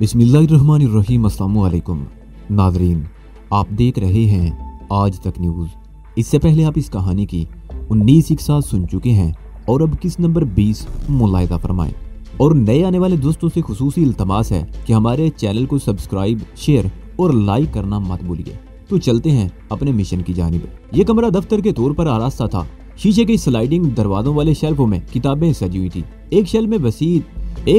बिस्मिल्लाहिर्रहमानिर्रहीम। अस्सलामु अलैकुम नाज़रीन, आप देख रहे हैं आज तक न्यूज़। इससे पहले आप इस कहानी की 19 इक़्सा सुन चुके हैं और अब किस नंबर 20 मुलाहिज़ा फरमाएं। और नए आने वाले दोस्तों से खुसूसी इल्तमास है कि हमारे चैनल को सब्सक्राइब, शेयर और लाइक करना मत भूलिए। तो चलते हैं अपने मिशन की जानिब। ये कमरा दफ्तर के तौर पर आरास्ता था। शीशे के स्लाइडिंग दरवाजों वाले शेल्फों में किताबें सजी हुई थी। एक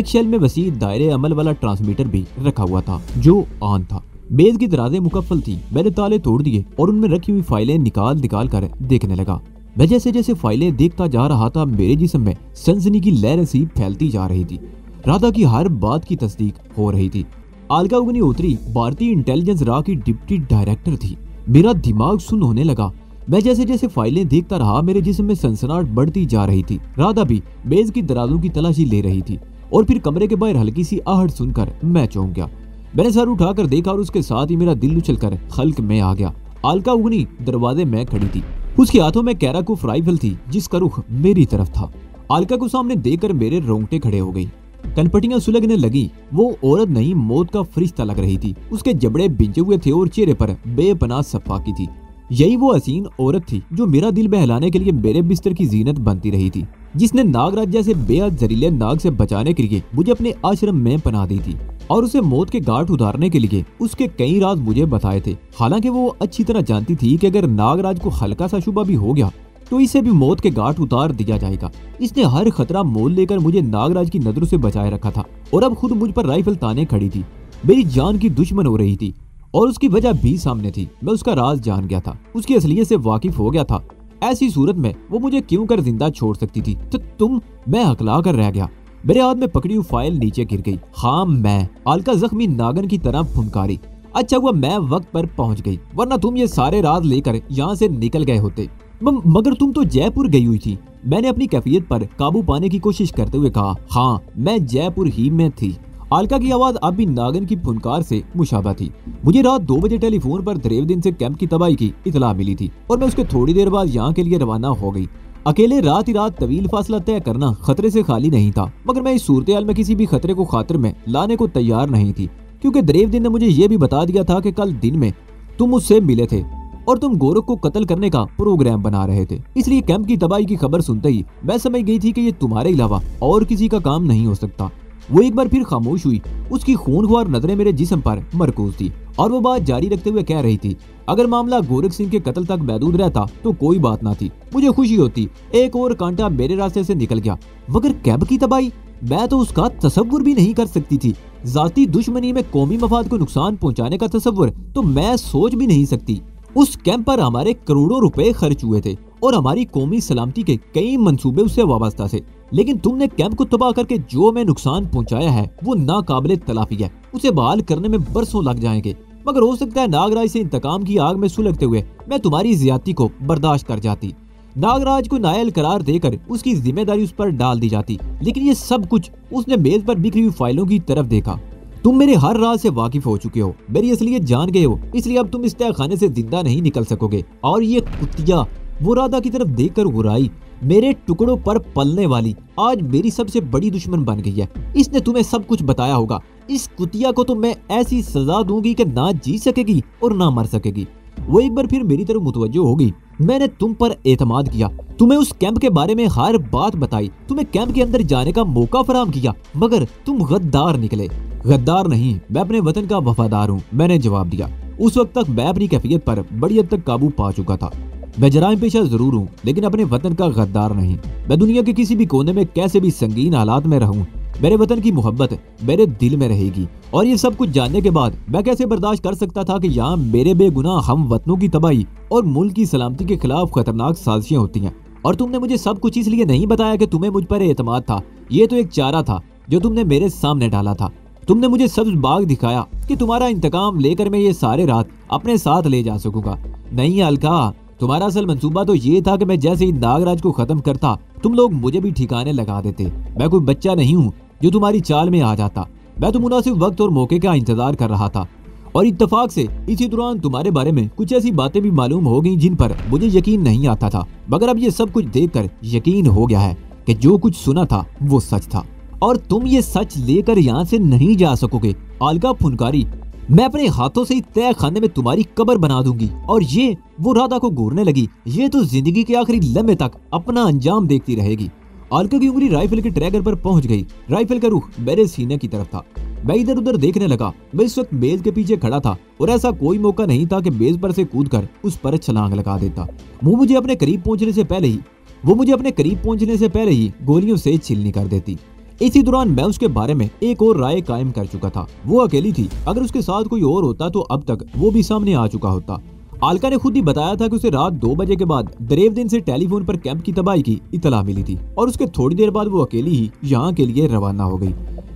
शेल में वसी दायरे अमल वाला ट्रांसमीटर भी रखा हुआ था जो ऑन था। मेज की दराजें मुकफ्फल थी। मैंने ताले तोड़ दिए और उनमें रखी हुई फाइलें निकाल कर देखने लगा। मैं जैसे जैसे फाइलें देखता जा रहा था, मेरे जिस्म में सनसनी की लहरें सी फैलती जा रही थी। राधा की हर बात की तस्दीक हो रही थी। अलका अग्निहोत्री भारतीय इंटेलिजेंस रा की डिप्टी डायरेक्टर थी। मेरा दिमाग सुन्न होने लगा। मैं जैसे जैसे फाइलें देखता रहा, मेरे जिस्म में सनसनाहट बढ़ती जा रही थी। राधा भी मेज की दराजों की तलाशी ले रही थी और फिर कमरे के बाहर हल्की सी आहट सुनकर मैं चौंक गया। मैंने सर उठाकर देखा और उसके साथ ही मेरा दिल उछलकर खल्क में आ गया। अलका उगनी दरवाजे में खड़ी थी। उसके हाथों में कैराकुफ राइफल थी जिसका रुख मेरी तरफ था। अलका को सामने देखकर मेरे रोंगटे खड़े हो गई। कनपटियां सुलगने लगी। वो औरत नहीं, मौत का फरिश्ता लग रही थी। उसके जबड़े भिंचे हुए थे और चेहरे पर बेपनाह सफाकी थी। यही वो हसीन औरत थी जो मेरा दिल बहलाने के लिए मेरे बिस्तर की जीनत बनती रही थी, जिसने नागराज जैसे बेहद जहरीले नाग से बचाने के लिए मुझे अपने आश्रम में पनाह दी थी और उसे मौत के घाट उतारने के लिए उसके कई राज मुझे बताए थे। हालांकि वो अच्छी तरह जानती थी कि अगर नागराज को हल्का सा शुबा भी हो गया तो इसे भी मौत के घाट उतार दिया जाएगा। इसने हर खतरा मोल लेकर मुझे नागराज की नजरों से बचाए रखा था और अब खुद मुझ पर राइफल ताने खड़ी थी। मेरी जान की दुश्मन हो रही थी और उसकी वजह भी सामने थी। मैं उसका राज जान गया था, उसकी असलियत से वाकिफ हो गया था। ऐसी सूरत में वो मुझे क्यों कर जिंदा छोड़ सकती थी? तो मैं हकला कर रह गया। मेरे हाथ में पकड़ी हुई फाइल नीचे गिर गई। हाँ, मैं अलका जख्मी नागन की तरह फुनकारी। अच्छा हुआ मैं वक्त पर पहुंच गई, वरना तुम ये सारे राज लेकर यहाँ से निकल गए होते। मगर तुम तो जयपुर गई हुई थी। मैंने अपनी कैफियत पर काबू पाने की कोशिश करते हुए कहा। हाँ, मैं जयपुर ही में थी। अलका की आवाज अब भी नागन की फुनकार से मुशाबा थी। मुझे रात 2 बजे टेलीफोन पर दरेवदीन से कैंप की तबाही की इतला मिली थी और मैं उसके थोड़ी देर बाद यहाँ के लिए रवाना हो गई। अकेले रात ही रात तवील फासला तय करना खतरे से खाली नहीं था, मगर मैं इस सूरत-ए-हाल में किसी भी खतरे को खातिर में लाने को तैयार नहीं थी, क्योंकि दरेवदीन ने मुझे ये भी बता दिया था कि कल दिन में तुम मुझसे मिले थे और तुम गोरख को कत्ल करने का प्रोग्राम बना रहे थे। इसलिए कैंप की तबाही की खबर सुनते ही मैं समझ गई थी कि ये तुम्हारे अलावा और किसी का काम नहीं हो सकता। वो एक बार फिर खामोश हुई। उसकी खूनख्वार नजरें मेरे जिस्म पर मरकूज थी और वो बात जारी रखते हुए कह रही थी, अगर मामला गोरख सिंह के कत्ल तक महदूद रहता तो कोई बात ना थी। मुझे खुशी होती, एक और कांटा मेरे रास्ते से निकल गया। मगर कैंप की तबाही, मैं तो उसका तसव्वुर भी नहीं कर सकती थी। जाती दुश्मनी में कौमी मफाद को नुकसान पहुंचाने का तसव्वुर तो मैं सोच भी नहीं सकती। उस कैंप पर हमारे करोड़ों रुपए खर्च हुए थे और हमारी कौमी सलामती के कई मंसूबे उससे वाबस्ता थे, लेकिन तुमने कैंप को तबाह करके जो हमें नुकसान पहुंचाया है वो नाकाबिले तलाफी है। उसे बहाल करने में बरसों लग जाएंगे, मगर हो सकता है नागराज से इंतकाम की आग में सुलगते हुए मैं तुम्हारी ज्यादती को बर्दाश्त कर जाती। नागराज को नायल करार देकर उसकी जिम्मेदारी उस पर डाल दी जाती। लेकिन ये सब कुछ उसने मेज पर बिखरी हुई फाइलों की तरफ देखा। तुम मेरे हर राज से वाकिफ हो चुके हो, मेरी असलियत जान गए हो, इसलिए अब तुम इस तहखाने से जिंदा नहीं निकल सकोगे। और ये कुतिया, वो राधा की तरफ देखकर गुराई, मेरे टुकड़ों पर पलने वाली आज मेरी सबसे बड़ी दुश्मन बन गई है। इसने तुम्हें सब कुछ बताया होगा। इस कुतिया को तो मैं ऐसी सजा दूंगी कि ना जी सकेगी और ना मर सकेगी। वो एक बार फिर मेरी तरफ मुतवज्जो होगी। मैंने तुम पर एतमाद किया, तुम्हें उस कैंप के बारे में हर बात बताई, तुम्हें कैंप के अंदर जाने का मौका फराहम किया, मगर तुम गद्दार निकले। गद्दार नहीं, मैं अपने वतन का वफादार हूँ, मैंने जवाब दिया। उस वक्त तक मैं अपनी कैफियत पर बड़ी हद तक काबू पा चुका था। मैं जराइम पेशा जरूर हूँ, लेकिन अपने वतन का गद्दार नहीं। मैं दुनिया के किसी भी कोने में कैसे भी संगीन हालात में रहूं, मेरे वतन की मोहब्बत मेरे दिल में रहेगी। और ये सब कुछ जानने के बाद मैं कैसे बर्दाश्त कर सकता था कि यहाँ मेरे बेगुनाह हम वतनों की तबाही और मुल्क की सलामती के खिलाफ खतरनाक साजिशें होती हैं। और तुमने मुझे सब कुछ इसलिए नहीं बताया कि तुम्हें मुझ पर एतमाद था। ये तो एक चारा था जो तुमने मेरे सामने डाला था। तुमने मुझे सब्ज बाग दिखाया कि तुम्हारा इंतकाम लेकर मैं ये सारे रात अपने साथ ले जा सकूंगा। नहीं अलका, तुम्हारा असल मंसूबा तो ये था कि मैं जैसे ही नागराज को खत्म करता तुम लोग मुझे भी ठिकाने लगा देते। मैं कोई बच्चा नहीं हूँ जो तुम्हारी चाल में आ जाता। मैं तो मुनासिब वक्त और मौके का इंतजार कर रहा था और इत्तेफाक से इसी दौरान तुम्हारे बारे में कुछ ऐसी बातें भी मालूम हो गई जिन पर मुझे यकीन नहीं आता था। मगर अब ये सब कुछ देखकर यकीन हो गया है कि जो कुछ सुना था वो सच था। और तुम ये सच लेकर यहाँ से नहीं जा सकोगे। अलका फुनकारी, मैं अपने हाथों से ही तय खाने में तुम्हारी कब्र बना दूंगी। और ये वो राधा को घूरने लगी, ये तो जिंदगी के आखिरी लम्हे तक अपना अंजाम देखती रहेगी। अलका की उंगली राइफल के ट्रैगर पर पहुंच गई। राइफल का रुख मेरे सीने की तरफ था। मैं इधर उधर देखने लगा। मैं इस वक्त मेज के पीछे खड़ा था और ऐसा कोई मौका नहीं था कि मेज पर से कूदकर उस पर छलांग लगा देता। वो मुझे अपने करीब पहुंचने से पहले ही गोलियों से छीलनी कर देती। इसी दौरान मैं उसके बारे में एक और राय कायम कर चुका था। वो अकेली थी, अगर उसके साथ कोई और होता तो अब तक वो भी सामने आ चुका होता। अलका ने खुद ही बताया था कि उसे रात 2 बजे के बाद दरेवदिन से टेलीफोन पर कैंप की तबाही की इतला मिली थी और उसके थोड़ी देर बाद वो अकेली ही यहाँ के लिए रवाना हो गई।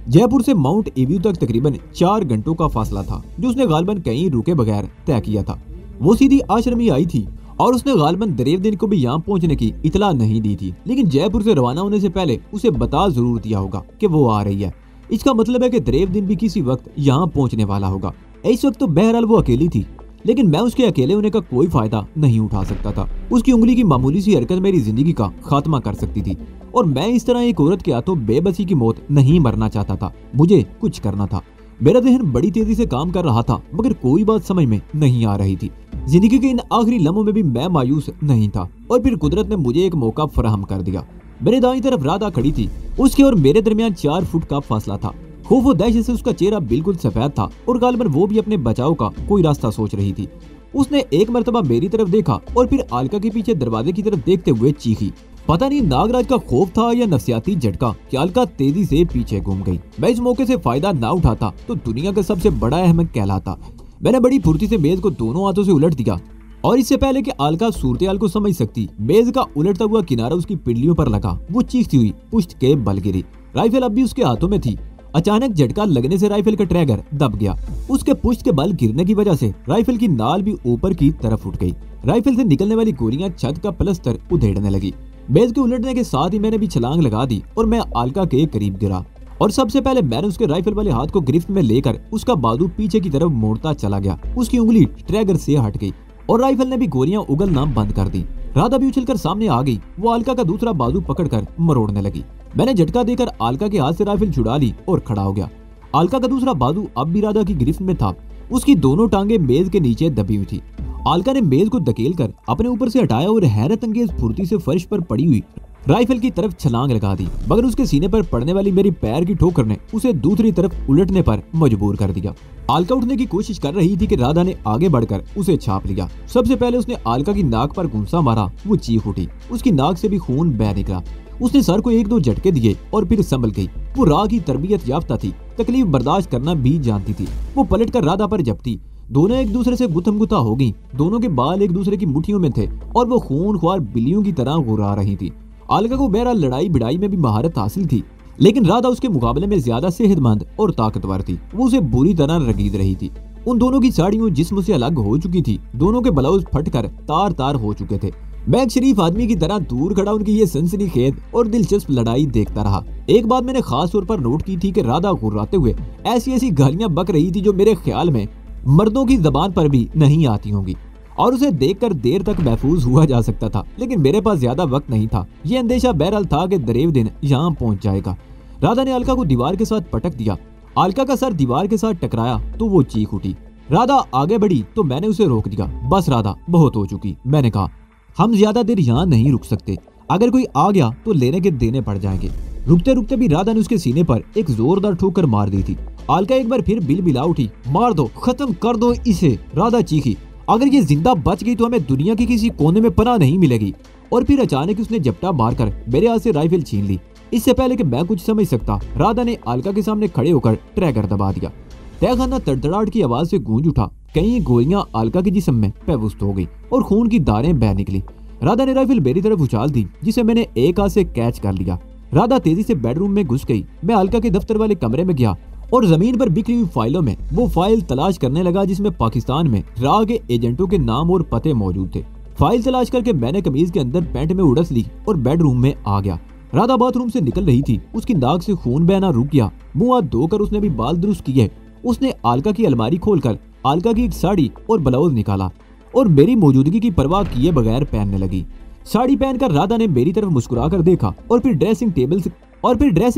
जयपुर से माउंट एव्यू तक तकरीबन 4 घंटों का फासला था, जो उसने गालिबन कहीं रुके बगैर तय किया था। वो सीधी आश्रम ही आई थी और उसने गालिबन दरेवदिन को भी यहाँ पहुँचने की इतला नहीं दी थी, लेकिन जयपुर से रवाना होने से पहले उसे बता जरूर दिया होगा कि वो आ रही है। इसका मतलब है कि दरेवदिन भी किसी वक्त यहाँ पहुँचने वाला होगा। इस वक्त तो बहरहाल वो अकेली थी, लेकिन मैं उसके अकेले होने का कोई फायदा नहीं उठा सकता था। उसकी उंगली की मामूली सी हरकत मेरी जिंदगी का खात्मा कर सकती थी और मैं इस तरह एक औरत के हाथों बेबसी की मौत नहीं मरना चाहता था। मुझे कुछ करना था। मेरा जहन बड़ी तेजी से काम कर रहा था, मगर कोई बात समझ में नहीं आ रही थी। जिंदगी के इन आखिरी लम्हों में भी मैं मायूस नहीं था और फिर कुदरत ने मुझे एक मौका फराहम कर दिया। मेरे दाईं तरफ राधा खड़ी थी। उसके और मेरे दरमियान 4 फुट का फासला था। खौफ और दहशत से उसका चेहरा बिल्कुल सफेद था और गालिबन वो भी अपने बचाव का कोई रास्ता सोच रही थी। उसने एक मर्तबा मेरी तरफ देखा और फिर अलका के पीछे दरवाजे की तरफ देखते हुए चीखी। पता नहीं नागराज का खौफ था या नफसियाती झटका कि अलका तेजी से पीछे घूम गई। मैं इस मौके से फायदा ना उठाता तो दुनिया का सबसे बड़ा अहमक कहलाता। मैंने बड़ी फुर्ती से मेज को दोनों हाथों से उलट दिया और इससे पहले कि अलका सूरतेहाल को समझ सकती, मेज का उलटता हुआ किनारा उसकी पिंडलियों पर लगा। वो चीखती हुई पुश्त के बल गिरी। राइफल अब भी उसके हाथों में थी। अचानक झटका लगने से राइफल का ट्रैगर दब गया। उसके पुश्त के बल गिरने की वजह से राइफल की नाल भी ऊपर की तरफ उठ गई। राइफल से निकलने वाली गोलियां छत का प्लस्तर उधेड़ने लगी। मेज के उलटने के साथ ही मैंने भी छलांग लगा दी और मैं अलका के करीब गिरा और सबसे पहले मैंने उसके राइफल वाले हाथ को गिरफ्त में लेकर उसका बाजू पीछे की तरफ मोड़ता चला गया। उसकी उंगली ट्रैगर से हट गई और राइफल ने भी गोलियां उगलना बंद कर दी। राधा भी उछलकर सामने आ गई। वो अलका का दूसरा बाजू पकड़कर मरोड़ने लगी। मैंने झटका देकर अलका के हाथ से राइफल छुड़ा ली और खड़ा हो गया। अलका का दूसरा बाजू अब भी राधा की गिरफ्त में था। उसकी दोनों टांगे मेज के नीचे दबी हुई थी। अलका ने मेज को धकेलकर अपने ऊपर से हटाया और हैरत अंगेज फुर्ती से फर्श पर पड़ी हुई राइफल की तरफ छलांग लगा दी, मगर उसके सीने पर पड़ने वाली मेरी पैर की ठोकर ने उसे दूसरी तरफ उलटने पर मजबूर कर दिया। अलका उठने की कोशिश कर रही थी कि राधा ने आगे बढ़कर उसे छाप लिया। सबसे पहले उसने अलका की नाक पर घूंसा मारा। वो चीख उठी। उसकी नाक से भी खून बह निकला। उसने सर को 1-2 झटके दिए और फिर संभल गई। वो राह की तरबियत याफ्ता थी, तकलीफ बर्दाश्त करना भी जानती थी। वो पलट कर राधा पर झपटी। दोनों एक दूसरे से गुथम गुथा हो गई। दोनों के बाल एक दूसरे की मुट्ठियों में थे और वो खूनख्वार बिल्लियों की तरह गुर्रा रही थी। अलका को बहरहाल लड़ाई भिड़ाई में भी महारत हासिल थी, लेकिन राधा उसके मुकाबले में ज्यादा सेहतमंद और ताकतवर थी। वो उसे बुरी तरह रगीद रही थी। उन दोनों की साड़ियों जिस्म से अलग हो चुकी थी। दोनों के ब्लाउज फटकर तार तार हो चुके थे। मैं एक शरीफ आदमी की तरह दूर खड़ा उनकी ये सनसनीखेज और दिलचस्प लड़ाई देखता रहा। एक बात मैंने खास तौर पर नोट की थी कि राधा गुर्राते हुए ऐसी ऐसी गालियां बक रही थी जो मेरे ख्याल में मर्दों की जबान पर भी नहीं आती होंगी, और उसे देखकर देर तक महफूज हुआ जा सकता था, लेकिन मेरे पास ज्यादा वक्त नहीं था। ये अंदेशा बहरहाल था कि दरेवदिन यहाँ पहुंच जाएगा। राधा ने अलका को दीवार के साथ पटक दिया। अलका का सर दीवार के साथ टकराया तो वो चीख उठी। राधा आगे बढ़ी तो मैंने उसे रोक दिया। बस राधा, बहुत हो चुकी। मैंने कहा, हम ज्यादा देर यहाँ नहीं रुक सकते। अगर कोई आ गया तो लेने के देने पड़ जाएंगे। रुकते रुकते भी राधा ने उसके सीने पर एक जोरदार ठोकर मार दी थी। अलका एक बार फिर बिलबिला उठी। मार दो, खत्म कर दो इसे, राधा चीखी। अगर ये जिंदा बच गई तो हमें दुनिया के किसी कोने में पनाह नहीं मिलेगी। और फिर अचानक उसने झपटा मारकर मेरे हाथ से राइफल छीन ली। इससे पहले कि मैं कुछ समझ सकता, राधा ने अलका के सामने खड़े होकर ट्रैगर दबा दिया। तहखाना तड़तड़ाहट की आवाज से गूंज उठा। कई गोलियां अलका के जिस्म में पेवस्त हो गई और खून की धारें बह निकली। राधा ने राइफल मेरी तरफ उछाल दी, जिसे मैंने एक हाथ से कैच कर लिया। राधा तेजी से बेडरूम में घुस गई। मैं अलका के दफ्तर वाले कमरे में गया और जमीन पर बिखरी हुई फाइलों में वो फाइल तलाश करने लगा जिसमें पाकिस्तान में राह के एजेंटों के नाम और पते मौजूद थे। फाइल तलाश करके मैंने कमीज के अंदर पैंट में उड़स ली और बेडरूम में आ गया। राधा बाथरूम से निकल रही थी। उसकी नाक से खून बहना रुक गया। मुंह हाथ धोकर उसने भी बाल दुरुस्त किए। उसने अलका की अलमारी खोलकर अलका की एक साड़ी और ब्लाउज निकाला और मेरी मौजूदगी की परवाह किए बगैर पहनने लगी। साड़ी पहनकर राधा ने मेरी तरफ मुस्कुराकर देखा और फिर ड्रेसिंग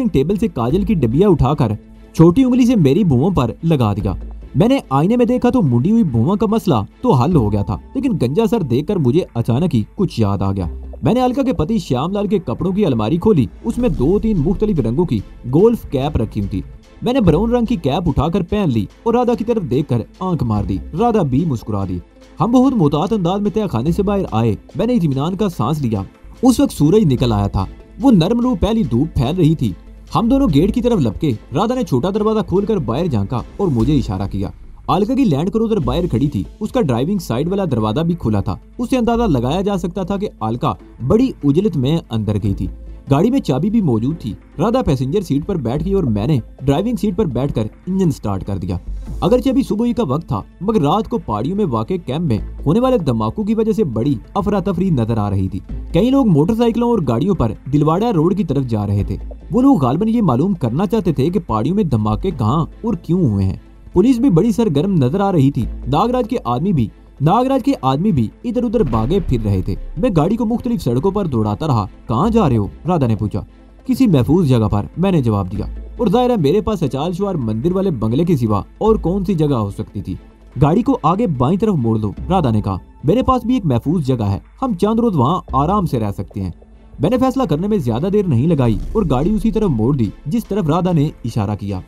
टेबल से काजल की डबिया उठाकर छोटी उंगली से मेरी भुवों पर लगा दिया। मैंने आईने में देखा तो मुंडी हुई भुवों का मसला तो हल हो गया था, लेकिन गंजा सर देखकर मुझे अचानक ही कुछ याद आ गया। मैंने अलका के पति श्यामलाल के कपड़ों की अलमारी खोली। उसमें 2-3 मुख्तलिफ रंगों की गोल्फ कैप रखी हुई थी। मैंने ब्राउन रंग की कैप उठाकर पहन ली और राधा की तरफ देखकर आंख मार दी। राधा भी मुस्कुरा दी। हम बहुत मुतात अंदाज में तहखाने से बाहर आए। मैंने इत्मीनान का सांस लिया। उस वक्त सूरज निकल आया था। वो नरम रूह पहली धूप फैल रही थी। हम दोनों गेट की तरफ लपके। राधा ने छोटा दरवाजा खोलकर बाहर झांका और मुझे इशारा किया। अलका की लैंड क्रूजर बाहर खड़ी थी। उसका ड्राइविंग साइड वाला दरवाजा भी खुला था। उससे अंदाजा लगाया जा सकता था कि अलका बड़ी उजलत में अंदर गई थी। गाड़ी में चाबी भी मौजूद थी। राधा पैसेंजर सीट पर बैठ गई और मैंने ड्राइविंग सीट पर बैठकर इंजन स्टार्ट कर दिया। अगरचे अभी सुबह ही का वक्त था, मगर रात को पहाड़ियों में वाक़े कैंप में होने वाले धमाकों की वजह से बड़ी अफरा तफरी नजर आ रही थी। कई लोग मोटरसाइकिलों और गाड़ियों पर दिलवाड़ा रोड की तरफ जा रहे थे। वो लोग गालबन ये मालूम करना चाहते थे कि पहाड़ियों में धमाके कहाँ और क्यों हुए हैं। पुलिस भी बड़ी सरगर्म नजर आ रही थी। नागराज के आदमी भी इधर उधर भागे फिर रहे थे। मैं गाड़ी को मुख्तलिफ सड़कों पर दौड़ाता रहा। कहाँ जा रहे हो? राधा ने पूछा। किसी महफूज जगह पर, मैंने जवाब दिया। और जाहिर है मेरे पास अचाल शुआर मंदिर वाले बंगले के सिवा और कौन सी जगह हो सकती थी। गाड़ी को आगे बाईं तरफ मोड़ दो, राधा ने कहा। मेरे पास भी एक महफूज जगह है, हम चंद रोज वहाँ आराम से रह सकते हैं। मैंने फैसला करने में ज्यादा देर नहीं लगाई और गाड़ी उसी तरफ मोड़ दी जिस तरफ राधा ने इशारा किया।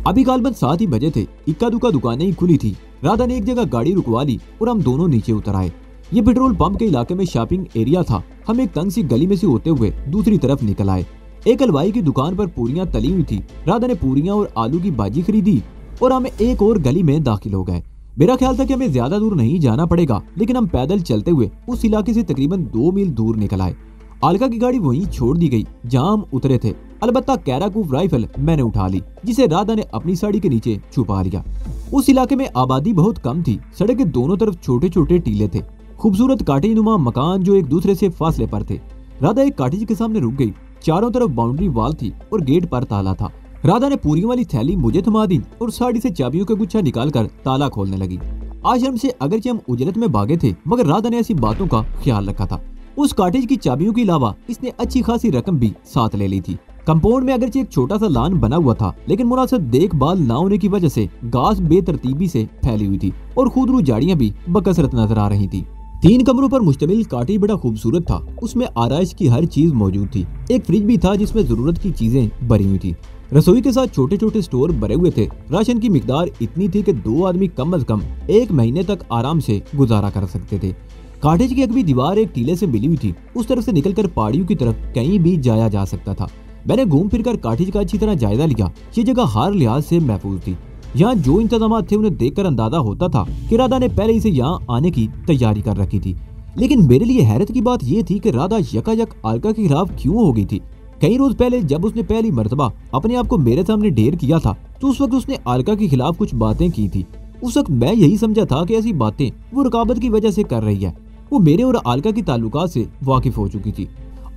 अभी गालबन 7 ही बजे थे। इक्का दुक्का दुकानें ही खुली थी। राधा ने एक जगह गाड़ी रुकवा ली और हम दोनों नीचे उतर आए। ये पेट्रोल पंप के इलाके में शॉपिंग एरिया था। हम एक तंग सी गली में से होते हुए दूसरी तरफ निकल आए। एक हलवाई की दुकान पर पूरियां तली हुई थी। राधा ने पूरियां और आलू की भाजी खरीदी और हम एक और गली में दाखिल हो गए। मेरा ख्याल था कि हमें ज्यादा दूर नहीं जाना पड़ेगा, लेकिन हम पैदल चलते हुए उस इलाके से तकरीबन 2 मील दूर निकल आए। अलका की गाड़ी वहीं छोड़ दी गई जहां हम उतरे थे। अलबत्ता कैराकूफ राइफल मैंने उठा ली, जिसे राधा ने अपनी साड़ी के नीचे छुपा लिया। उस इलाके में आबादी बहुत कम थी। सड़क के दोनों तरफ छोटे छोटे टीले थे, खूबसूरत काटेनुमा मकान जो एक दूसरे से फासले पर थे। राधा एक कॉटेज के सामने रुक गई। चारों तरफ बाउंड्री वॉल थी और गेट पर ताला था। राधा ने पूरी वाली थैली मुझे थमा दी और साड़ी से चाबियों का गुच्छा निकालकर ताला खोलने लगी। आश्रम से अगरचे हम उजरत में भागे थे, मगर राधा ने ऐसी बातों का ख्याल रखा था। उस कॉटेज की चाबियों के अलावा इसने अच्छी खासी रकम भी साथ ले ली थी। कंपाउंड में अगरचे एक छोटा सा लान बना हुआ था, लेकिन मुनासिब देखभाल न होने की वजह से घास बेतरतीबी से फैली हुई थी और खुदरू झाड़ियां भी बकसरत नजर आ रही थी। 3 कमरों पर मुश्तमिल कॉटेज बड़ा खूबसूरत था। उसमें आराइश की हर चीज मौजूद थी। एक फ्रिज भी था जिसमें जरूरत की चीजें भरी हुई थी। रसोई के साथ छोटे छोटे स्टोर भरे हुए थे। राशन की मिकदार इतनी थी कि 2 आदमी कम से कम 1 महीने तक आराम से गुजारा कर सकते थे। कॉटेज की अगली दीवार एक टीले से मिली हुई थी। उस तरफ से निकलकर पहाड़ियों की तरफ कहीं भी जाया जा सकता था। मैंने घूम फिरकर कॉटेज का अच्छी तरह जायजा लिया। ये जगह हर लिहाज से महफूज थी। यहाँ जो इंतजाम थे उन्हें देखकर अंदाजा होता था कि राधा ने पहले ही से यहाँ आने की तैयारी कर रखी थी। लेकिन मेरे लिए हैरत की बात यह थी कि राधा यकायक अलका के खिलाफ क्यों हो गई थी। कई रोज पहले जब उसने पहली मर्तबा अपने आप को मेरे सामने ढेर किया था, तो उस वक्त उसने अलका के खिलाफ कुछ बातें की थी। उस वक्त मैं यही समझा था कि ऐसी बातें वो रकाबत की वजह से कर रही है। वो मेरे और अलका की ताल्लुकात से वाकिफ हो चुकी थी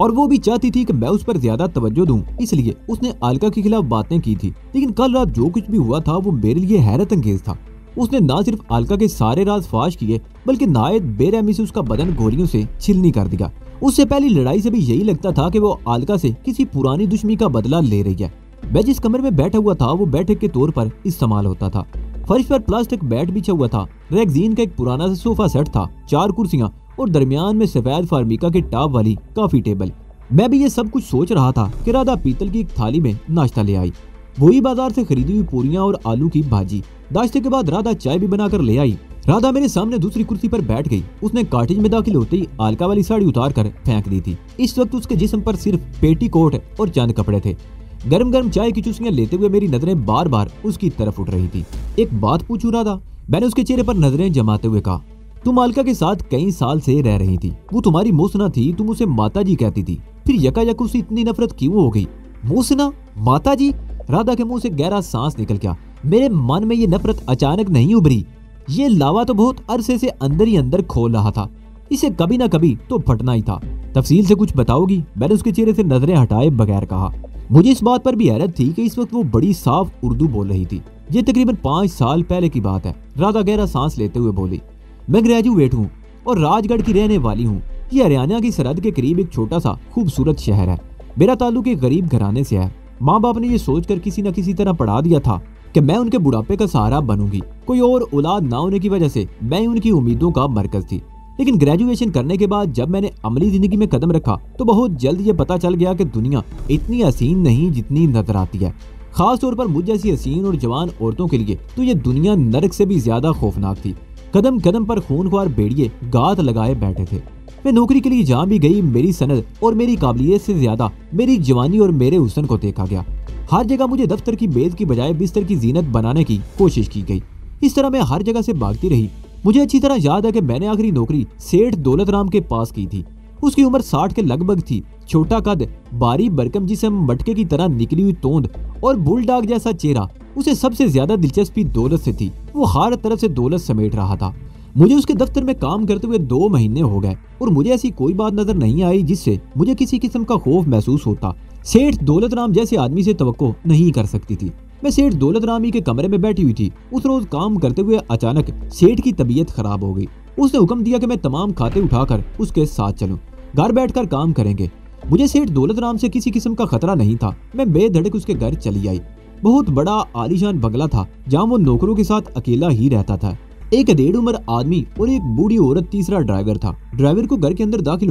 और वो भी चाहती थी कि मैं उस पर ज्यादा तवज्जो दूं, इसलिए उसने अलका के खिलाफ बातें की थी। लेकिन कल रात जो कुछ भी हुआ था वो मेरे लिए हैरत अंगेज था। उसने न सिर्फ अलका के सारे राज फाश किए, बल्कि नायत बेरहमी से उसका बदन गोलियों से छिलनी कर दिया। उससे पहली लड़ाई से भी यही लगता था कि वो अलका से किसी पुरानी दुश्मनी का बदला ले रही है। मैं जिस कमरे में बैठा हुआ था वो बैठक के तौर पर इस्तेमाल होता था। फर्श पर प्लास्टिक बेड बिछा हुआ था। रेगजीन का एक पुराना सा सोफा सेट था, 4 कुर्सियां और दरमियान में सफेद फार्मिका के टॉप वाली काफी टेबल। मैं भी ये सब कुछ सोच रहा था कि राधा पीतल की एक थाली में नाश्ता ले आई। वही बाजार से खरीदी हुई पूरियां और आलू की भाजी। नाश्ते के बाद राधा चाय भी बनाकर ले आई। राधा मेरे सामने दूसरी कुर्सी पर बैठ गई। उसने कॉटेज में दाखिल होते ही अलका वाली साड़ी उतार कर फेंक दी थी। इस वक्त उसके जिस्म पर सिर्फ पेटीकोट और चंद कपड़े थे। गर्म गर्म चाय की चुस्कियां लेते हुए मेरी नजरें बार बार उसकी तरफ उठ रही थी। एक बात पूछूं राधा? मैंने उसके चेहरे पर नजरें जमाते हुए कहा। तुम अलका के साथ कई साल से रह रही थी। वो तुम्हारी मोसना थी, तुम उसे माताजी कहती थी। फिर यकायक उससे इतनी नफरत क्यों हो गई? मोसना? माताजी? राधा के मुंह से गहरा सांस निकल गया। मेरे मन में ये नफरत अचानक नहीं उभरी। ये लावा तो बहुत अरसे से अंदर ही अंदर खोल रहा था। इसे कभी ना कभी तो फटना ही था। तफसील से कुछ बताओगी? मैंने उसके चेहरे से नजरें हटाए बगैर कहा। मुझे इस बात पर भी हैरत थी कि इस वक्त वो बड़ी साफ उर्दू बोल रही थी। ये तकरीबन 5 साल पहले की बात है। राधा गहरा सांस लेते हुए बोली, मैं ग्रेजुएट हूँ और राजगढ़ की रहने वाली हूँ। ये हरियाणा की सरहद के करीब एक छोटा सा खूबसूरत शहर है। मेरा ताल्लुक एक गरीब घराने से है। माँ बाप ने ये सोचकर किसी न किसी तरह पढ़ा दिया था कि मैं उनके बुढ़ापे का सहारा बनूंगी। कोई और औलाद ना होने की वजह से मैं उनकी उम्मीदों का मरकज थी। लेकिन ग्रेजुएशन करने के बाद जब मैंने अमली जिंदगी में कदम रखा तो बहुत जल्द ये पता चल गया कि दुनिया इतनी हसीन नहीं जितनी नजर आती है। खास तौर पर मुझ जैसी हसीन और जवान औरतों के लिए तो ये दुनिया नरक से भी ज्यादा खौफनाक थी। कदम कदम पर खूनख्वार भेड़िए गात लगाए बैठे थे। मैं नौकरी के लिए जहाँ भी गई मेरी सनद और मेरी काबिलियत से ज्यादा मेरी जवानी और मेरे हुस्न को देखा गया। हर जगह मुझे दफ्तर की मेज की बजाय बिस्तर की जीनत बनाने की कोशिश की गई। इस तरह मैं हर जगह से भागती रही। मुझे अच्छी तरह याद है कि मैंने आखिरी नौकरी सेठ दौलत राम के पास की थी। उसकी उम्र 60 के लगभग थी। छोटा कद, बारी बरकम जिस्म, मटके की तरह निकली हुई तोंद और बुलडॉग जैसा चेहरा। उसे सबसे ज्यादा दिलचस्पी दौलत से थी। वो हर तरफ से दौलत समेट रहा था। मुझे उसके दफ्तर में काम करते हुए 2 महीने हो गए और मुझे ऐसी कोई बात नजर नहीं आई जिससे मुझे किसी किस्म का खौफ महसूस होता। सेठ दौलत राम जैसे आदमी से तवक्को नहीं कर सकती थी। मैं सेठ दौलत राम ही के कमरे में बैठी हुई थी। उस रोज काम करते हुए अचानक सेठ की तबीयत खराब हो गई। उसने हुक्म दिया कि मैं तमाम खाते उठाकर उसके साथ चलूं। घर बैठकर काम करेंगे। मुझे सेठ दौलत राम से किसी किस्म का खतरा नहीं था। मैं बेधड़क उसके घर चली आई। बहुत बड़ा आलीशान बंगला था जहाँ वो नौकरों के साथ अकेला ही रहता था। एक अधेड़ उम्र आदमी और एक बूढ़ी औरत तीसरा ड्राइवर था। ड्राइवर को घर के अंदर दाखिल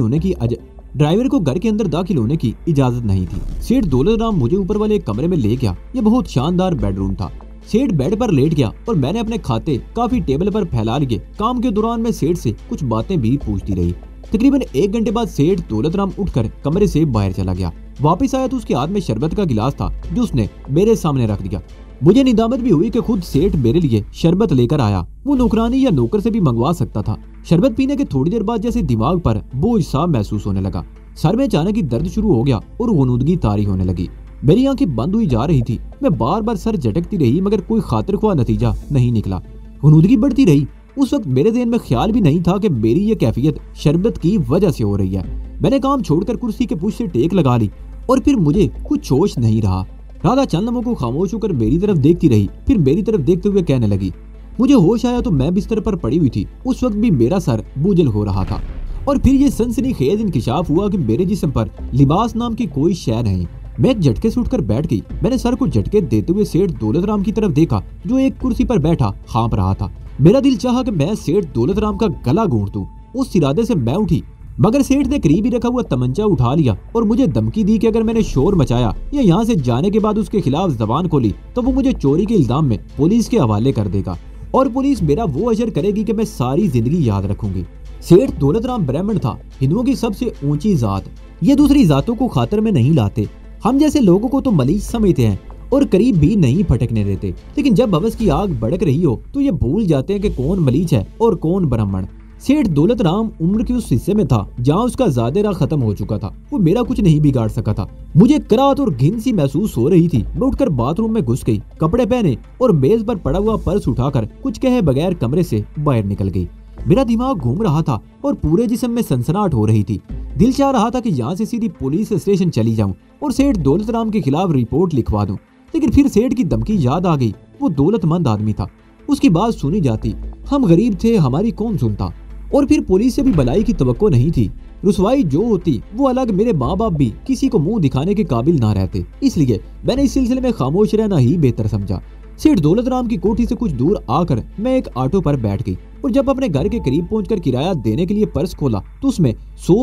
होने की इजाजत नहीं थी। सेठ दौलत राम मुझे ऊपर वाले कमरे में ले गया। ये बहुत शानदार बेडरूम था। सेठ बेड पर लेट गया और मैंने अपने खाते काफी टेबल पर फैला लिए। काम के दौरान मैं सेठ से कुछ बातें भी पूछती रही। तकरीबन 1 घंटे बाद सेठ दौलत राम उठकर कमरे से बाहर चला गया। वापस आया तो उसके हाथ में शरबत का गिलास था जो उसने मेरे सामने रख दिया। मुझे निदामत भी हुई कि खुद सेठ मेरे लिए शरबत लेकर आया। वो नौकरानी या नौकर से भी मंगवा सकता था। शरबत पीने के थोड़ी देर बाद जैसे दिमाग पर बोझ सा महसूस होने लगा। सर में अचानक ही दर्द शुरू हो गया और गुनूदगी तारी होने लगी। मेरी आंखें बंद हुई जा रही थी। मैं बार बार सर झटकती रही मगर कोई खातिर ख्वाह नतीजा नहीं निकला। गुनूदगी बढ़ती रही। उस वक्त मेरे ज़हन में ख्याल भी नहीं था कि मेरी ये कैफियत शरबत की वजह से हो रही है। मैंने काम छोड़कर कुर्सी के पुश से टेक लगा ली और फिर मुझे कुछ होश नहीं रहा। राधा चंद लम्हों को खामोश होकर मेरी तरफ देखती रही, फिर मेरी तरफ देखते हुए कहने लगी। मुझे होश आया तो मैं बिस्तर पर पड़ी हुई थी। उस वक्त भी मेरा सर बोझल हो रहा था और फिर ये सनसनीखेज इंकिशाफ हुआ कि मेरे जिस्म पर लिबास नाम की कोई शय नहीं। मैं एक झटके से उठकर बैठ गई। मैंने सर को झटके देते हुए सेठ दौलत राम की तरफ देखा जो एक कुर्सी पर बैठा हाँप रहा था। मेरा दिल चाहा कि मैं सेठ दौलत राम का गला घोंट दूं। उस इरादे से मैं उठी मगर सेठ ने करीब ही रखा हुआ तमंचा उठा लिया और मुझे धमकी दी कि अगर मैंने शोर मचाया या यहाँ से जाने के बाद उसके खिलाफ जबान खोली तो वो मुझे चोरी के इल्जाम में पुलिस के हवाले कर देगा और पुलिस मेरा वो अजर करेगी कि मैं सारी जिंदगी याद रखूंगी। सेठ दौलत राम ब्राह्मण था, हिंदुओं की सबसे ऊंची जात। ये दूसरी जातों को खातर में नहीं लाते। हम जैसे लोगों को तो मलीज समझते हैं और करीब भी नहीं फटकने देते। लेकिन जब हवस की आग भड़क रही हो तो ये भूल जाते हैं कि कौन मलीज है और कौन ब्राह्मण। सेठ दौलत राम उम्र के उस हिस्से में था जहाँ उसका ज़ादेरा खत्म हो चुका था। वो मेरा कुछ नहीं बिगाड़ सका था। मुझे कराहत और घिन सी महसूस हो रही थी। मैं उठकर बाथरूम में घुस गई, कपड़े पहने और मेज पर पड़ा हुआ पर्स उठाकर कुछ कहे बगैर कमरे से बाहर निकल गई। मेरा दिमाग घूम रहा था और पूरे जिस्म में सनसनाहट हो रही थी। दिल चाह रहा था कि यहाँ से सीधी पुलिस स्टेशन चली जाऊं और सेठ दौलत राम के खिलाफ रिपोर्ट लिखवा दूं। लेकिन फिर सेठ की धमकी याद आ गई। वो दौलतमंद आदमी था, उसकी बात सुनी जाती। हम गरीब थे, हमारी कौन सुनता। और फिर पुलिस से भी भलाई की तवक्को नहीं थी। रुसवाई जो होती वो अलग, मेरे माँ बाप भी किसी को मुंह दिखाने के काबिल ना रहते। इसलिए मैंने इस सिलसिले में खामोश रहना ही बेहतर समझा। सेठ दौलत राम की कोठी से कुछ दूर आकर मैं एक ऑटो पर बैठ गई और जब अपने घर के करीब पहुंचकर किराया देने के लिए पर्स खोला तो उसमें 100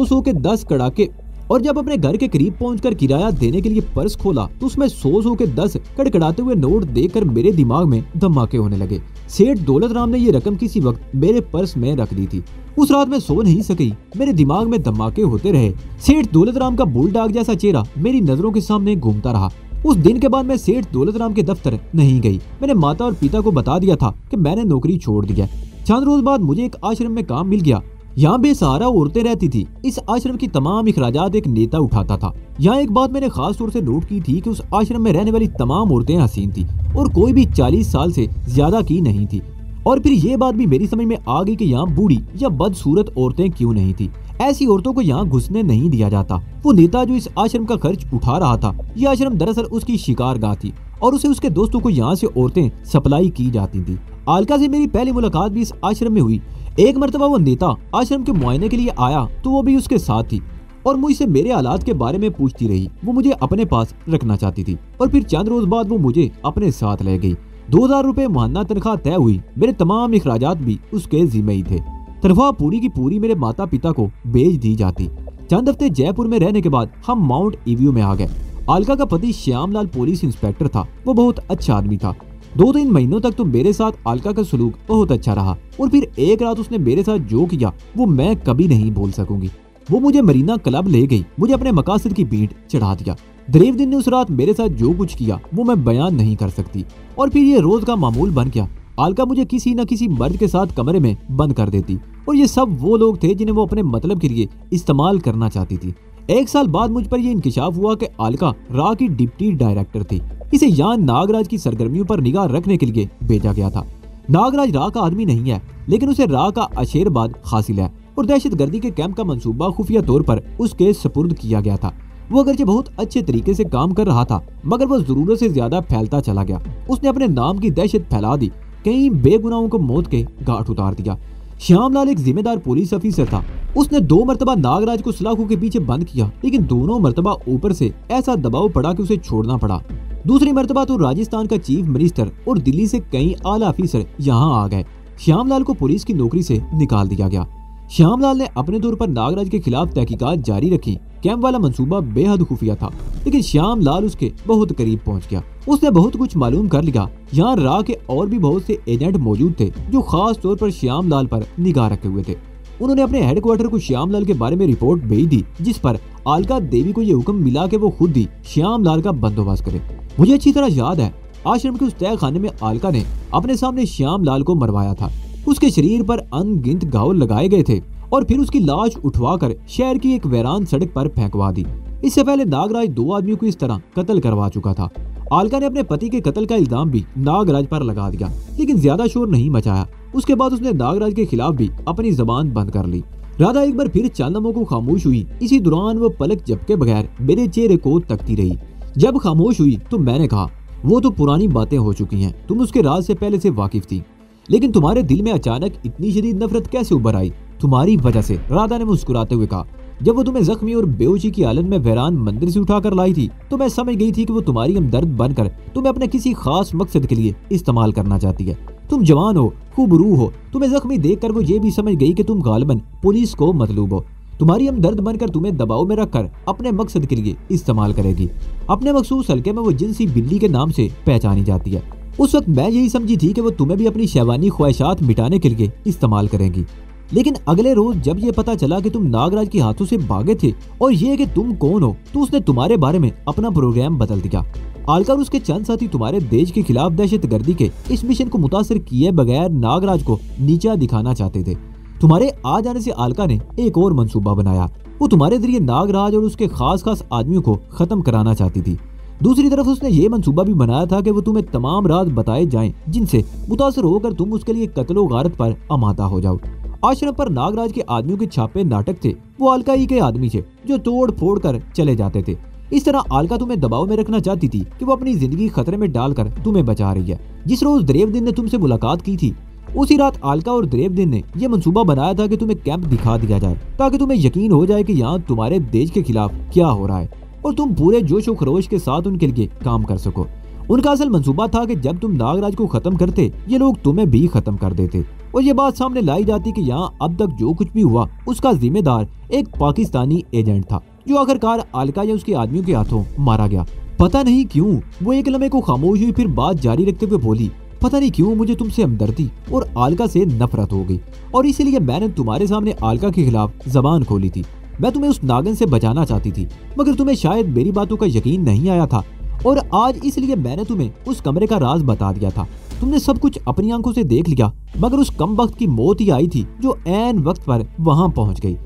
के 10 कड़कड़ाते हुए नोट देखकर मेरे दिमाग में धमाके होने लगे। सेठ दौलत राम ने ये रकम किसी वक्त मेरे पर्स में रख दी थी। उस रात मैं सो नहीं सकी, मेरे दिमाग में धमाके होते रहे। सेठ दौलत राम का बुलडॉग जैसा चेहरा मेरी नजरों के सामने घूमता रहा। उस दिन के बाद मैं सेठ दौलत राम के दफ्तर नहीं गई। मैंने माता और पिता को बता दिया था कि मैंने नौकरी छोड़ दी है। चंद रोज बाद मुझे एक आश्रम में काम मिल गया। यहाँ बेसहारा औरतें रहती थी। इस आश्रम की तमाम इखराजात एक नेता उठाता था। यहाँ एक बात मैंने खास तौर से नोट की थी कि उस आश्रम में रहने वाली तमाम औरतें हसीन थी और कोई भी 40 साल से ज्यादा की नहीं थी। और फिर ये बात भी मेरी समझ में आ गई कि यहाँ बूढ़ी या बदसूरत औरतें क्यों नहीं थी। ऐसी औरतों को यहाँ घुसने नहीं दिया जाता। वो नेता जो इस आश्रम का खर्च उठा रहा था, ये आश्रम दरअसल उसकी शिकारगाह थी और उसे उसके दोस्तों को यहाँ से औरतें सप्लाई की जाती थी। अलका से मेरी पहली मुलाकात भी इस आश्रम में हुई। एक मर्तबा वो नेता आश्रम के मुआयने के लिए आया तो वो भी उसके साथ थी। और मुझसे मेरे हालात के बारे में पूछती रही। वो मुझे अपने पास रखना चाहती थी और फिर चंद रोज बाद वो मुझे अपने साथ ले गई। 2000 रुपए महीना तनख्वाह तय हुई। मेरे तमाम इखराजात भी उसके जिम्मे ही थे। तनख्वाह पूरी की पूरी मेरे माता पिता को भेज दी जाती। चंद हफ्ते जयपुर में रहने के बाद हम माउंट ईव्यू में आ गए। अलका का पति श्यामलाल पुलिस इंस्पेक्टर था। वो बहुत अच्छा आदमी था। 2-3 महीनों तक तो मेरे साथ अलका का सलूक बहुत अच्छा रहा और फिर एक रात उसने मेरे साथ जो किया वो मैं कभी नहीं भूल सकूंगी। वो मुझे मरीना क्लब ले गई, मुझे अपने मकासद की भीड़ चढ़ा दिया। देवदीन ने उस रात मेरे साथ जो कुछ किया वो मैं बयान नहीं कर सकती। और फिर ये रोज का मामूल बन गया। अलका मुझे किसी न किसी मर्द के साथ कमरे में बंद कर देती और ये सब वो लोग थे जिन्हें वो अपने मतलब के लिए इस्तेमाल करना चाहती थी। 1 साल बाद मुझ पर यह इंकिशाफ हुआ कि अलका रा की डिप्टी डायरेक्टर थी। इसे यहाँ नागराज की सरगर्मियों पर निगाह रखने के लिए भेजा गया था। नागराज रा का आदमी नहीं है, लेकिन उसे रा का अशेरबाद हासिल है और दहशतगर्दी के कैंप का मंसूबा खुफिया तौर पर उसके सपुर्द किया गया था। वो अगरचे बहुत अच्छे तरीके से काम कर रहा था, मगर वो जरूरत से ज्यादा फैलता चला गया। उसने अपने नाम की दहशत फैला दी, कई बेगुनाहों को मौत के घाट उतार दिया। श्यामलाल एक जिम्मेदार पुलिस अफसर था। उसने 2 मरतबा नागराज को सलाखों के पीछे बंद किया, लेकिन दोनों मरतबा ऊपर से ऐसा दबाव पड़ा कि उसे छोड़ना पड़ा। दूसरी मरतबा तो राजस्थान का चीफ मिनिस्टर और दिल्ली से कई आला अफसर यहाँ आ गए। श्यामलाल को पुलिस की नौकरी से निकाल दिया गया। श्यामलाल ने अपने तौर पर नागराज के खिलाफ तहकीकात जारी रखी। कैंप वाला मंसूबा बेहद खुफिया था, लेकिन श्यामलाल उसके बहुत करीब पहुंच गया। उसने बहुत कुछ मालूम कर लिया। यहाँ रा के और भी बहुत से एजेंट मौजूद थे जो खास तौर पर श्यामलाल पर निगाह रखे हुए थे। उन्होंने अपने हेडक्वार्टर को श्यामलाल के बारे में रिपोर्ट भेज दी, जिस पर अलका देवी को यह हुक्म मिला कि वो खुद ही श्यामलाल का बंदोबस्त करे। मुझे अच्छी तरह याद है, आश्रम के उस तय खाने में अलका ने अपने सामने श्यामलाल को मरवाया था। उसके शरीर पर अनगिनत घाव लगाए गए थे और फिर उसकी लाश उठवाकर शहर की एक वीरान सड़क पर फेंकवा दी। इससे पहले नागराज 2 आदमियों को इस तरह कत्ल करवा चुका था। अलका ने अपने पति के कत्ल का इल्जाम भी नागराज पर लगा दिया, लेकिन ज्यादा शोर नहीं मचाया। उसके बाद उसने नागराज के खिलाफ भी अपनी जबान बंद कर ली। राधा एक बार फिर चंद लम्हों को खामोश हुई। इसी दौरान वो पलक झपके बगैर मेरे चेहरे को तकती रही। जब खामोश हुई तो मैंने कहा, वो तो पुरानी बातें हो चुकी हैं, तुम उसके राज से पहले से वाकिफ थी, लेकिन तुम्हारे दिल में अचानक इतनी शदीद नफरत कैसे उभर आई? तुम्हारी वजह से, राधा ने मुस्कुराते हुए कहा। जब वो तुम्हें जख्मी और बेहोशी की हालत में वीरान मंदिर से उठाकर लाई थी तो मैं समझ गई थी कि वो तुम्हारी हमदर्द बनकर तुम्हें अपने किसी खास मकसद के लिए इस्तेमाल करना चाहती है। तुम जवान हो, खूबरू हो, तुम्हें जख्मी देखकर वो ये भी समझ गई कि तुम गालिबन पुलिस को मतलूब हो। तुम्हारी हमदर्द बनकर तुम्हें दबाव में रखकर अपने मकसद के लिए इस्तेमाल करेगी। अपने मखसूस हल्के में वो जिनसी बिल्ली के नाम से पहचानी जाती है। उस वक्त मैं यही समझी थी कि वो तुम्हें भी अपनी शहवानी ख्वाहिशात मिटाने के लिए इस्तेमाल करेंगी। लेकिन अगले रोज जब ये पता चला कि तुम नागराज के हाथों से भागे थे और ये कि तुम कौन हो, तो उसने तुम्हारे बारे में अपना प्रोग्राम बदल दिया। अलका और उसके चंद साथी तुम्हारे देश के खिलाफ दहशतगर्दी के इस मिशन को मुतासर किए बगैर नागराज को नीचा दिखाना चाहते थे। तुम्हारे आ जाने से अलका ने एक और मंसूबा बनाया। वो तुम्हारे जरिए नागराज और उसके खास आदमियों को खत्म कराना चाहती थी। दूसरी तरफ उसने ये मंसूबा भी बनाया था कि वो तुम्हें तमाम राज बताए जाएं जिनसे मुतासर होकर तुम उसके लिए कत्लो गारत पर आमादा हो जाओ। आश्रम पर नागराज के आदमियों के छापे नाटक थे। वो अलका ही के आदमी थे जो तोड़ फोड़ कर चले जाते थे। इस तरह अलका तुम्हें दबाव में रखना चाहती थी कि वो अपनी जिंदगी खतरे में डालकर तुम्हें बचा रही है। जिस रोज देवदीन ने तुमसे मुलाकात की थी उसी रात अलका और देवदीन ने यह मंसूबा बनाया था कि तुम्हें कैंप दिखा दिया जाए ताकि तुम्हें यकीन हो जाए कि यहाँ तुम्हारे देश के खिलाफ क्या हो रहा है और तुम पूरे जोश और खरोश के साथ उनके लिए काम कर सको। उनका असल मंसूबा था कि जब तुम नागराज को खत्म करते ये लोग तुम्हें भी खत्म कर देते और ये बात सामने लाई जाती कि यहाँ अब तक जो कुछ भी हुआ उसका जिम्मेदार एक पाकिस्तानी एजेंट था जो आखिरकार अलका या उसके आदमियों के हाथों मारा गया। पता नहीं क्यों वो एक लम्हे को खामोश हुई, फिर बात जारी रखते हुए बोली, पता नहीं क्यों मुझे तुमसे हमदर्दी और अलका से नफरत हो गई और इसीलिए मैंने तुम्हारे सामने अलका के खिलाफ जबान खोली थी। मैं तुम्हें उस नागिन से बचाना चाहती थी, मगर तुम्हें शायद मेरी बातों का यकीन नहीं आया था और आज इसलिए मैंने तुम्हें उस कमरे का राज बता दिया था। तुमने सब कुछ अपनी आंखों से देख लिया, मगर उस कम वक्त की मौत ही आई थी जो ऐन वक्त पर वहां पहुंच गई।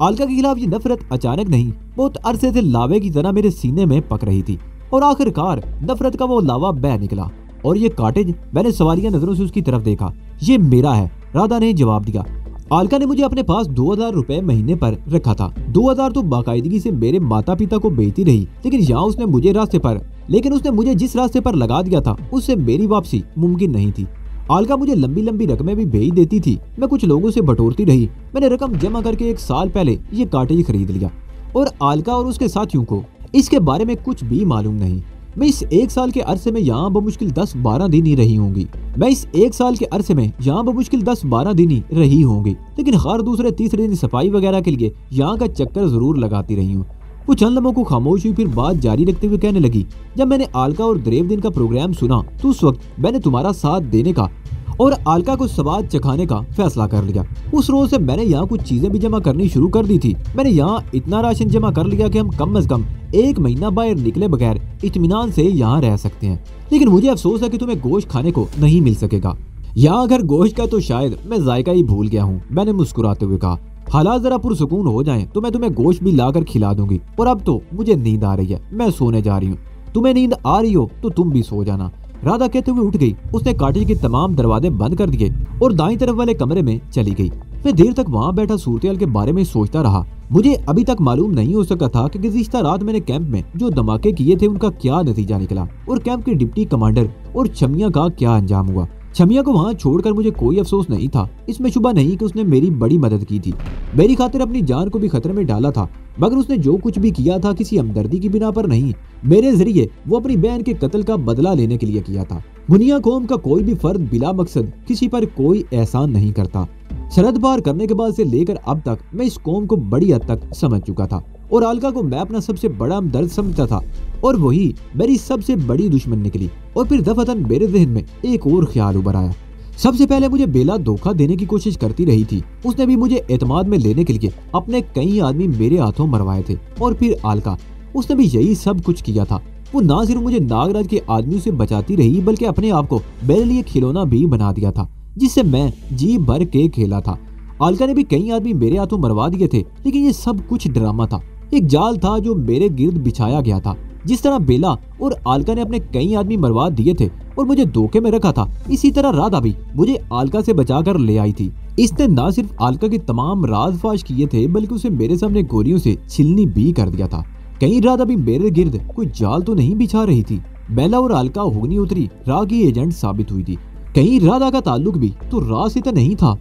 अलका के खिलाफ ये नफरत अचानक नहीं, बहुत अरसे से लावे की तरह मेरे सीने में पक रही थी और आखिरकार नफरत का वो लावा बह निकला। और ये कॉटेज, मैंने सवालिया नजरों से उसकी तरफ देखा, ये मेरा है, राधा ने जवाब दिया। अलका ने मुझे अपने पास 2000 रुपए महीने पर रखा था। 2000 तो बाकायदगी से मेरे माता पिता को बेचती रही, लेकिन यहाँ उसने मुझे जिस रास्ते पर लगा दिया था उससे मेरी वापसी मुमकिन नहीं थी। अलका मुझे लंबी लंबी रकमें भी भेज देती थी। मैं कुछ लोगों से बटोरती रही। मैंने रकम जमा करके 1 साल पहले ये कॉटेज खरीद लिया और अलका और उसके साथियों को इसके बारे में कुछ भी मालूम नहीं। मैं इस 1 साल के अरसे में यहाँ बमुश्किल 10-12 दिन ही रही होंगी। लेकिन हर दूसरे तीसरे दिन सफाई वगैरह के लिए यहाँ का चक्कर जरूर लगाती रही हूँ। वो चंद लम्हों को खामोश हुई, फिर बात जारी रखते हुए कहने लगी, जब मैंने अलका और देवदिन का प्रोग्राम सुना तो उस वक्त मैंने तुम्हारा साथ देने का और अलका को स्वाद चखाने का फैसला कर लिया। उस रोज से मैंने यहाँ कुछ चीजें भी जमा करनी शुरू कर दी थी। मैंने यहाँ इतना राशन जमा कर लिया कि हम कम से कम 1 महीना बाहर निकले बगैर इत्मीनान से यहाँ रह सकते हैं। लेकिन मुझे अफसोस है कि तुम्हें गोश्त खाने को नहीं मिल सकेगा। यहाँ अगर गोश्त का तो शायद मैं जायका ही भूल गया हूँ, मैंने मुस्कुराते हुए कहा। हालात जरा पुरसुकून हो जाएं तो मैं तुम्हें गोश्त भी लाकर खिला दूंगी। और अब तो मुझे नींद आ रही है, मैं सोने जा रही हूँ। तुम्हें नींद आ रही हो तो तुम भी सो जाना। राधा कहते हुए उठ गई। उसने कॉटेज के तमाम दरवाजे बंद कर दिए और दाईं तरफ वाले कमरे में चली गई। मैं देर तक वहाँ बैठा सूरतेहाल के बारे में सोचता रहा। मुझे अभी तक मालूम नहीं हो सका था कि गुज़िश्ता रात मैंने कैंप में जो धमाके किए थे उनका क्या नतीजा निकला और कैंप के डिप्टी कमांडर और छमिया का क्या अंजाम हुआ। छमिया को वहाँ छोड़कर मुझे कोई अफसोस नहीं था। इसमें शुबा नहीं कि उसने मेरी बड़ी मदद की थी, मेरी खातिर अपनी जान को भी खतरे में डाला था। मगर उसने जो कुछ भी किया था किसी हमदर्दी की बिना पर नहीं, मेरे जरिए वो अपनी बहन के कत्ल का बदला लेने के लिए किया था। मुनिया कौम का कोई भी फर्द बिला मकसद किसी पर कोई एहसान नहीं करता। सरहद पार करने के बाद से लेकर अब तक मैं इस कौम को बड़ी हद तक समझ चुका था और अलका को मैं अपना सबसे बड़ा हमदर्द समझता था और वही मेरी सबसे बड़ी दुश्मन निकली। और फिर दफअतन मेरे जहन में एक और ख्याल उभर आया। सबसे पहले मुझे बेला धोखा देने की कोशिश करती रही थी। उसने भी मुझे एतमाद में लेने के लिए अपने कई आदमी मेरे हाथों मरवाए थे। और फिर अलका, उसने भी यही सब कुछ किया था। वो ना सिर्फ मुझे नागराज के आदमियों से बचाती रही बल्कि अपने आप को मेरे लिए खिलौना भी बना दिया था जिससे मैं जी भर के खेला था। अलका ने भी कई आदमी मेरे हाथों मरवा दिए थे, लेकिन ये सब कुछ ड्रामा था, एक जाल था जो मेरे गिर्द बिछाया गया था। जिस तरह बेला और अलका ने अपने कई आदमी मरवा दिए थे और मुझे धोखे में रखा था, इसी तरह राधा भी मुझे अलका से बचाकर ले आई थी। इसने न सिर्फ अलका के तमाम राज फाश किए थे बल्कि उसे मेरे सामने गोलियों से छिलनी भी कर दिया था। कहीं राधा भी मेरे गिर्द कोई जाल तो नहीं बिछा रही थी। बेला और अलका हुगनी उतरी राह की एजेंट साबित हुई थी। कहीं राधा का ताल्लुक भी तो राज से तो नहीं था।